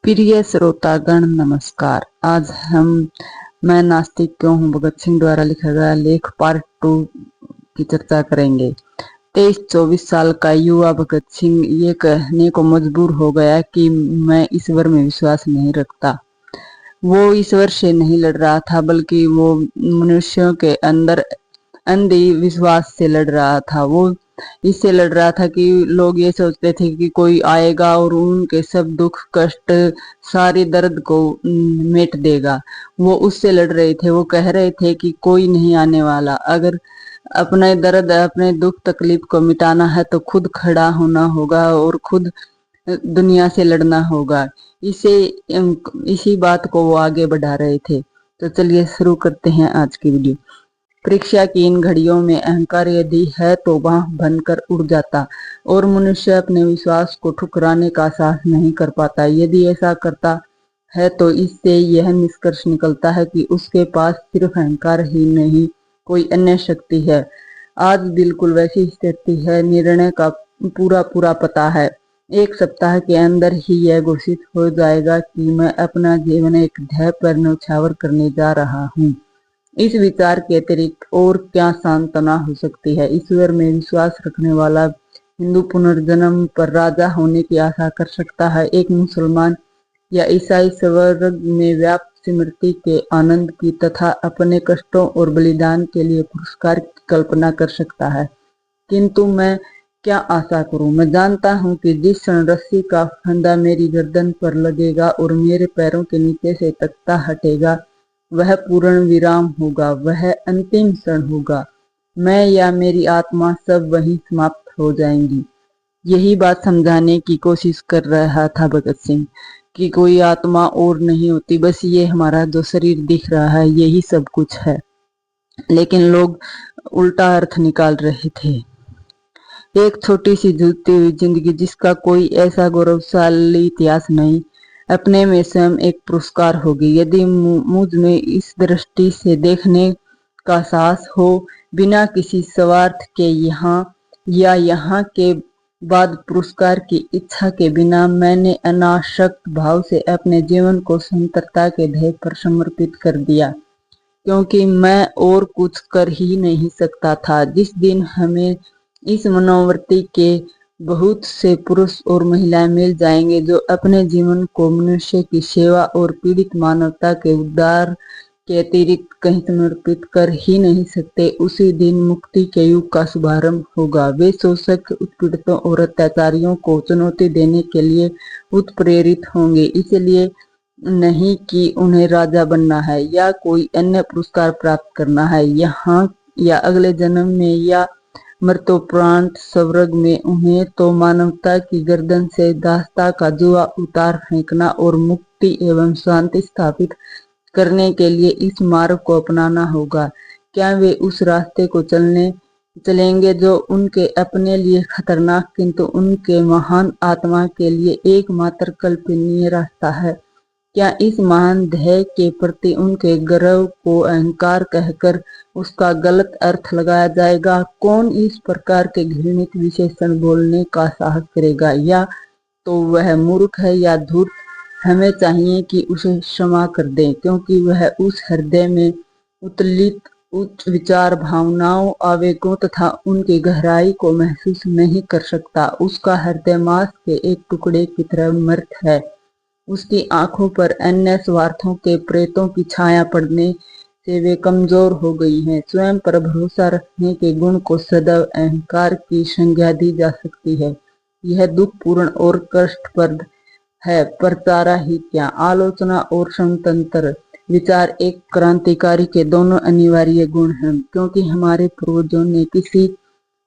प्रिय श्रोतागण नमस्कार। आज मैं नास्तिक क्यों हूँ भगत सिंह द्वारा लिखा गया लेख पार्ट 2 की चर्चा करेंगे। 23-24 साल का युवा भगत सिंह ये कहने को मजबूर हो गया कि मैं ईश्वर में विश्वास नहीं रखता। वो ईश्वर से नहीं लड़ रहा था, बल्कि वो मनुष्यों के अंदर अंधी विश्वास से लड़ रहा था। वो इससे लड़ रहा था कि लोग ये सोचते थे कि कोई आएगा और उनके सब दुख कष्ट सारी दर्द को मेट देगा। वो उससे लड़ रहे थे। वो कह रहे थे कि कोई नहीं आने वाला। अगर अपने दर्द अपने दुख तकलीफ को मिटाना है तो खुद खड़ा होना होगा और खुद दुनिया से लड़ना होगा। इसी बात को वो आगे बढ़ा रहे थे। तो चलिए शुरू करते हैं आज की वीडियो। परीक्षा की इन घड़ियों में अहंकार यदि है तो वह बनकर उड़ जाता और मनुष्य अपने विश्वास को ठुकराने का साहस नहीं कर पाता। यदि ऐसा करता है तो इससे यह निष्कर्ष निकलता है कि उसके पास सिर्फ अहंकार ही नहीं कोई अन्य शक्ति है। आज बिल्कुल वैसी स्थिति है। निर्णय का पूरा पता है। एक सप्ताह के अंदर ही यह घोषित हो जाएगा कि मैं अपना जीवन एक ध्येय पर न्यौछावर करने जा रहा हूँ। इस विचार के अतिरिक्त और क्या सांत्वना हो सकती है। ईश्वर में विश्वास रखने वाला हिंदू पुनर्जन्म पर राजा होने की आशा कर सकता है। एक मुसलमान या ईसाई स्वर्ग में व्याप्त स्मृति के आनंद की तथा अपने कष्टों और बलिदान के लिए पुरस्कार की कल्पना कर सकता है। किंतु मैं क्या आशा करूं? मैं जानता हूं कि जिस क्षण रस्सी का फंदा मेरी गर्दन पर लगेगा और मेरे पैरों के नीचे से तख्ता हटेगा, वह पूर्ण विराम होगा, वह अंतिम क्षण होगा। मैं या मेरी आत्मा सब वहीं समाप्त हो जाएंगी। यही बात समझाने की कोशिश कर रहा था भगत सिंह कि कोई आत्मा और नहीं होती, बस ये हमारा जो शरीर दिख रहा है यही सब कुछ है। लेकिन लोग उल्टा अर्थ निकाल रहे थे। एक छोटी सी जूझती हुई जिंदगी जिसका कोई ऐसा गौरवशाली इतिहास नहीं, अपने में स्वयं एक पुरस्कार होगी। यदि मुझ में इस दृष्टि से देखने का साहस हो, बिना किसी स्वार्थ के यहाँ के बाद पुरस्कार की इच्छा के बिना, मैंने अनासक्त भाव से अपने जीवन को स्वतंत्रता के ध्येय पर समर्पित कर दिया, क्योंकि मैं और कुछ कर ही नहीं सकता था। जिस दिन हमें इस मनोवृत्ति के बहुत से पुरुष और महिलाएं मिल जाएंगे जो अपने जीवन को मनुष्य की सेवा और पीड़ित मानवता के उद्धार के अतिरिक्त कहीं समर्पित कर ही नहीं सकते, उसी दिन मुक्ति के युग का शुभारंभ होगा। वे शोषक, उत्पीड़ितों और अत्याचारियों को चुनौती देने के लिए उत्प्रेरित होंगे, इसलिए नहीं कि उन्हें राजा बनना है या कोई अन्य पुरस्कार प्राप्त करना है। यहाँ या अगले जन्म में या मृत्योपरांत स्वर्ग में उन्हें तो मानवता की गर्दन से दास्ता का जुआ उतार फेंकना और मुक्ति एवं शांति स्थापित करने के लिए इस मार्ग को अपनाना होगा। क्या वे उस रास्ते को चलेंगे जो उनके अपने लिए खतरनाक किंतु उनके महान आत्मा के लिए एकमात्र कल्पनीय रास्ता है? क्या इस महान ध्येय के प्रति उनके गर्व को अहंकार कहकर उसका गलत अर्थ लगाया जाएगा? कौन इस प्रकार के घृणित विशेषण बोलने का साहस करेगा? या तो वह मूर्ख है या धूर्त। हमें चाहिए कि उसे क्षमा कर दें, क्योंकि वह उस हृदय में उतलित उच्च विचार, भावनाओं, आवेगों तथा उनकी गहराई को महसूस नहीं कर सकता। उसका हृदय मांस के एक टुकड़े की तरह मृत है। उसकी आंखों पर अन्य स्वार्थों के प्रेतों की छाया पड़ने से वे कमजोर हो गई हैं। स्वयं पर भरोसा रखने के गुण को सदैव अहंकार की संज्ञा दी जा सकती है। यह दुखपूर्ण और कष्टप्रद है, पर चारा ही क्या। आलोचना और स्वतंत्र विचार एक क्रांतिकारी के दोनों अनिवार्य गुण हैं, क्योंकि हमारे पूर्वजों ने किसी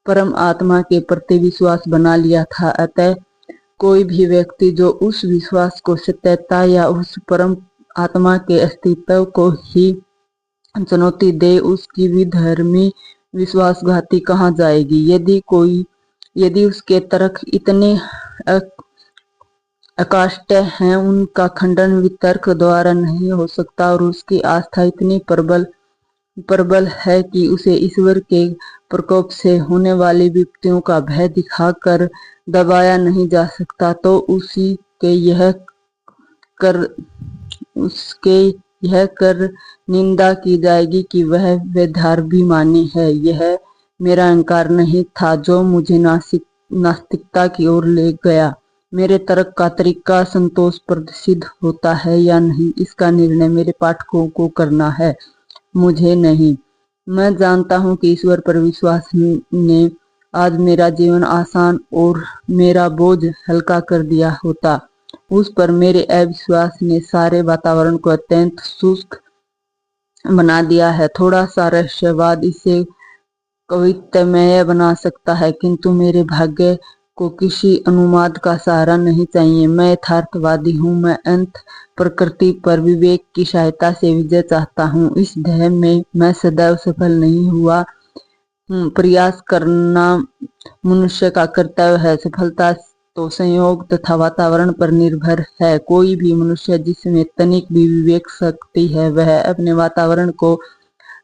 परम आत्मा के प्रति विश्वास बना लिया था। अतः कोई भी व्यक्ति जो उस विश्वास को सत्यता या उस परम आत्मा के अस्तित्व को ही चुनौती दे, उसकी विधर्मी विश्वासघाती कहाँ जाएगी। यदि उसके तर्क इतने अकाष्ठ हैं, उनका खंडन वितर्क द्वारा नहीं हो सकता, और उसकी आस्था इतनी प्रबल है कि उसे ईश्वर के प्रकोप से होने वाली विपत्तियों का भय दिखाकर दबाया नहीं जा सकता, तो उसी के यह कर उसके यह कर निंदा की जाएगी कि वह वेदाभिमानी है। यह मेरा अहंकार नहीं था जो मुझे नास्तिकता की ओर ले गया। मेरे तर्क का तरीका संतोषप्रद सिद्ध होता है या नहीं, इसका निर्णय मेरे पाठकों को करना है, मुझे नहीं। मैं जानता हूँ कि ईश्वर पर विश्वास ने आज मेरा जीवन आसान और मेरा बोझ हल्का कर दिया होता। उस पर मेरे अविश्वास ने सारे वातावरण को अत्यंत शुष्क बना दिया है। थोड़ा सा रहस्यवाद इसे कवित्वमय बना सकता है, किंतु मेरे भाग्य को किसी अनुवाद का सहारा नहीं चाहिए। मैं यथार्थवादी हूँ। मैं अंत प्रकृति पर विवेक की सहायता से विजय चाहता हूँ। इस ध्येय में मैं सदैव सफल नहीं हुआ हूँ। प्रयास करना मनुष्य का कर्तव्य है। सफलता तो संयोग तथा वातावरण पर निर्भर है। कोई भी मनुष्य जिसमें तनिक भी विवेक शक्ति है, वह अपने वातावरण को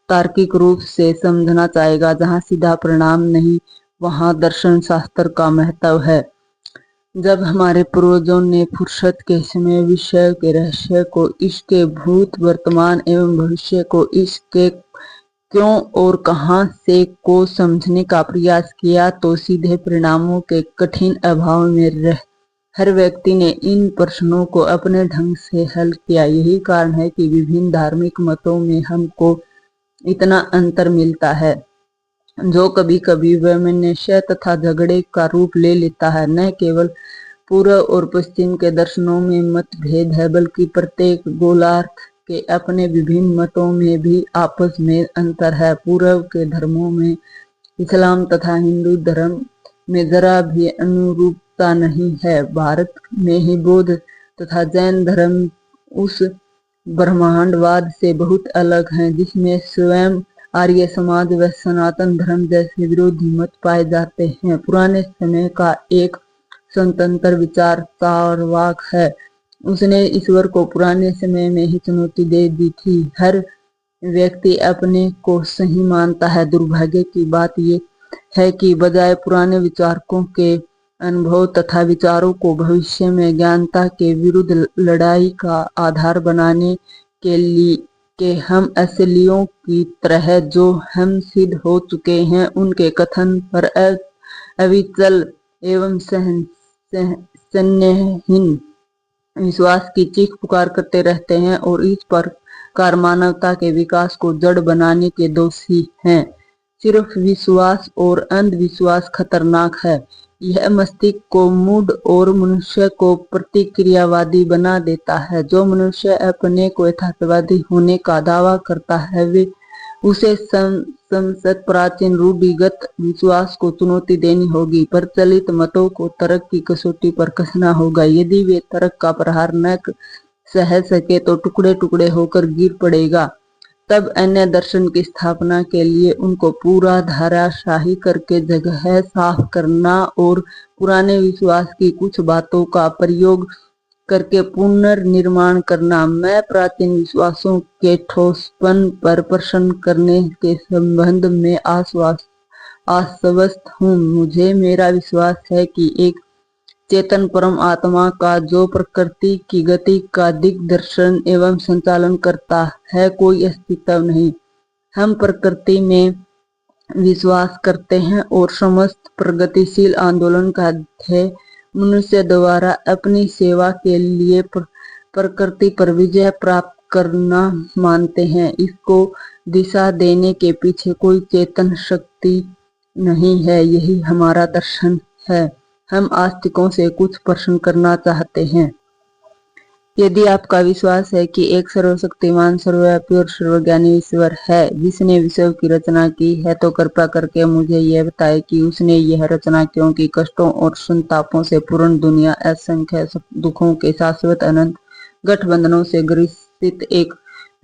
तार्किक रूप से समझना चाहेगा। जहाँ सीधा परिणाम नहीं, वहाँ दर्शन शास्त्र का महत्व है। जब हमारे पूर्वजों ने फुर्सत के समय विषय के रहस्य को, इसके भूत वर्तमान एवं भविष्य को, इसके क्यों और कहां से को समझने का प्रयास किया, तो सीधे परिणामों के कठिन अभाव में हर व्यक्ति ने इन प्रश्नों को अपने ढंग से हल किया। यही कारण है कि विभिन्न धार्मिक मतों में हमको इतना अंतर मिलता है, जो कभी कभी वैमनस्य तथा झगड़े का रूप ले लेता है। न केवल पूर्व और पश्चिम के दर्शनों में मतभेद है, बल्कि प्रत्येक गोलार्ध के अपने विभिन्न मतों में भी आपस में अंतर है। पूर्व के धर्मों में, इस्लाम तथा हिंदू धर्म में जरा भी अनुरूपता नहीं है। भारत में ही बौद्ध तथा जैन धर्म उस ब्रह्मांडवाद से बहुत अलग हैं, जिसमें स्वयं आर्य समाज व सनातन धर्म जैसे विरोधी मत पाए जाते हैं। पुराने समय का एक स्वतंत्र विचार चार्वाक है। उसने ईश्वर को पुराने समय में ही चुनौती दे दी थी। हर व्यक्ति अपने को सही मानता है। दुर्भाग्य की बात ये है कि बजाय पुराने विचारकों के अनुभव तथा विचारों को भविष्य में ज्ञानता के विरुद्ध लड़ाई का आधार बनाने के लिए हम असलियों की तरह जो हम सिद्ध हो चुके हैं, उनके कथन पर अविचल एवं संदेहहीन विश्वास की चीख पुकार करते रहते हैं और इस प्रकार मानवता के विकास को जड़ बनाने के दोषी हैं। सिर्फ विश्वास और अंधविश्वास खतरनाक है। यह मस्तिष्क को मूढ़ और मनुष्य को प्रतिक्रियावादी बना देता है। जो मनुष्य अपने को यथार्थवादी होने का दावा करता है, वे उसे संसद प्राचीन रूढ़िगत विश्वास को चुनौती देनी होगी। प्रचलित मतों को तर्क की कसौटी पर कसना होगा। यदि वे तर्क का प्रहार न सह सके तो टुकड़े टुकड़े होकर गिर पड़ेगा। तब अन्य दर्शन की स्थापना के लिए उनको पूरा धाराशाही करके जगह साफ करना और पुराने विश्वास की कुछ बातों का प्रयोग करके पुनर्निर्माण करना। मैं प्राचीन विश्वासों के ठोसपन पर प्रश्न करने के संबंध में आश्वस्त हूँ। मुझे मेरा विश्वास है कि एक चेतन परम आत्मा का जो प्रकृति की गति का दिग्दर्शन एवं संचालन करता है, कोई अस्तित्व नहीं। हम प्रकृति में विश्वास करते हैं और समस्त प्रगतिशील आंदोलन का ध्येय मनुष्य द्वारा अपनी सेवा के लिए प्रकृति पर विजय प्राप्त करना मानते हैं। इसको दिशा देने के पीछे कोई चेतन शक्ति नहीं है। यही हमारा दर्शन है। हम आस्तिकों से कुछ प्रश्न करना चाहते हैं। यदि आपका विश्वास है कि एक सर्वशक्तिमान, सर्वव्यापी और सर्वज्ञानी ईश्वर है जिसने विश्व की रचना की है, तो कृपा करके मुझे यह बताएं कि उसने यह रचना क्यों की। कष्टों और संतापों से पूर्ण दुनिया, असंख्य दुखों के शाश्वत अनंत गठबंधनों से ग्रसित एक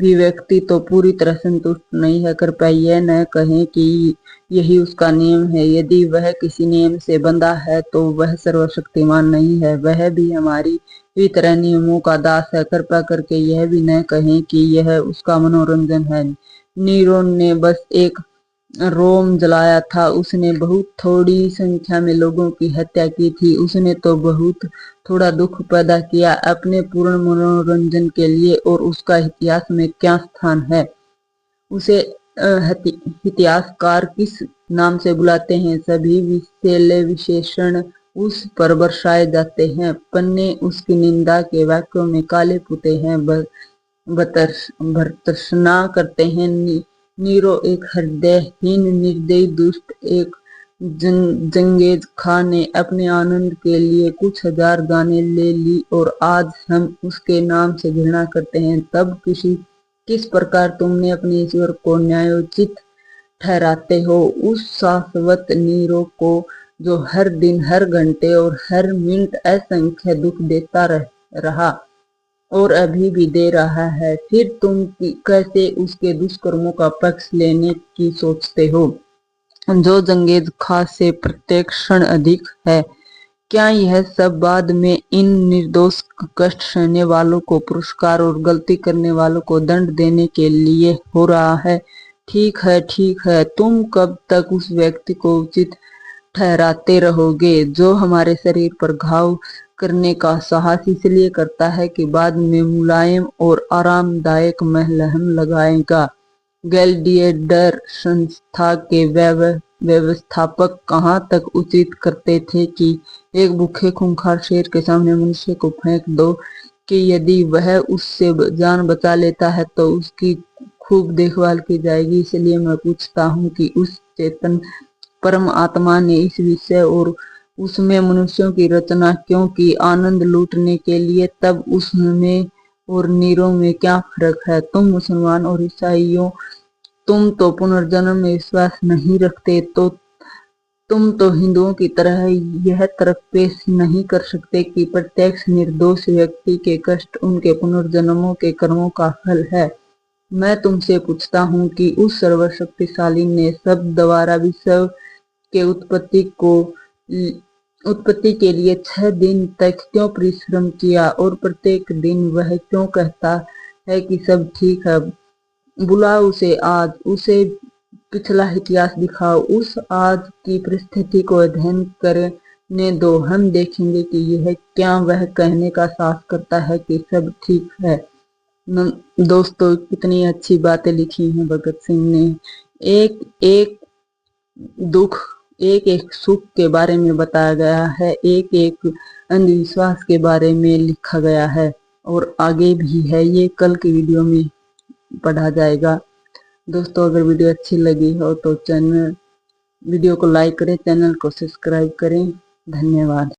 भी व्यक्ति तो पूरी तरह संतुष्ट नहीं है। कृपया यह न कहें कि यही उसका नियम है। यदि वह किसी नियम से बंधा है तो वह सर्वशक्तिमान नहीं है, वह भी हमारी ही तरह नियमों का दास है। कृपा करके यह भी न कहें कि यह उसका मनोरंजन है। नीरो ने बस एक रोम जलाया था। उसने बहुत थोड़ी संख्या में लोगों की हत्या की थी। उसने तो बहुत थोड़ा दुख पैदा किया अपने पूर्ण मनोरंजन के लिए। और उसका इतिहास में क्या स्थान है? उसे इतिहासकार किस नाम से बुलाते हैं? सभी विशेले विशेषण उस पर बरसाए जाते हैं। पन्ने उसकी निंदा के वाक्यों में काले पुते हैं, भर्त्सना करते हैं। नीरो एक हृदयहीन, निर्दयी, दुष्ट, एक जंगेज खां ने अपने आनंद के लिए कुछ हजार गाने ले ली और आज हम उसके नाम से घृणा करते हैं। तब किस प्रकार तुमने अपने ईश्वर को न्यायोचित ठहराते हो? उस शाश्वत नीरो को जो हर दिन, हर घंटे और हर मिनट असंख्य दुख देता रहा और अभी भी दे रहा है। फिर तुम कैसे उसके दुष्कर्मों का पक्ष लेने की सोचते हो, जो जंगेज खां से प्रत्येक क्षण अधिक है? क्या यह सब बाद में इन निर्दोष कष्ट सहने वालों को पुरस्कार और गलती करने वालों को दंड देने के लिए हो रहा है? ठीक है, ठीक है। तुम कब तक उस व्यक्ति को उचित ठहराते रहोगे जो हमारे शरीर पर घाव करने का साहस इसलिए करता है कि बाद में मुलायम और आरामदायक मलहम लगाएगा? ग्लैडिएटर संस्था के व्यवस्थापक कहाँ तक उचित करते थे कि एक भूखे खूंखार शेर के सामने मनुष्य को फेंक दो कि यदि वह उससे जान बचा लेता है तो उसकी खूब देखभाल की जाएगी। इसलिए मैं पूछता हूँ कि उस चेतन परम आत्मा ने इस विषय और उसमें मनुष्यों की रचना क्यों की? आनंद लूटने के लिए। तब उसमें और नीरो में क्या फर्क है? तुम मुसलमान और ईसाइयों, तुम तो पुनर्जन्म में विश्वास नहीं रखते, तो तुम तो हिंदुओं की तरह यह तर्क पेश नहीं कर सकते कि प्रत्येक निर्दोष व्यक्ति के कष्ट उनके पुनर्जन्मों के कर्मों का फल है। मैं तुमसे पूछता हूँ कि उस सर्वशक्तिशाली ने सब द्वारा विश्व के उत्पत्ति के लिए 6 दिन तक क्यों परिश्रम किया और प्रत्येक दिन वह क्यों कहता है कि सब ठीक है? बुलाओ उसे आज, उसे पिछला इतिहास दिखाओ, उस आज की परिस्थिति को अध्ययन करने दो। हम देखेंगे कि यह क्या वह कहने का साहस करता है कि सब ठीक है। दोस्तों, कितनी अच्छी बातें लिखी हैं भगत सिंह ने। एक एक दुख, एक एक सुख के बारे में बताया गया है, एक एक अंधविश्वास के बारे में लिखा गया है और आगे भी है। ये कल की वीडियो में पढ़ा जाएगा। दोस्तों, अगर वीडियो अच्छी लगी हो तो वीडियो को लाइक करें, चैनल को सब्सक्राइब करें। धन्यवाद।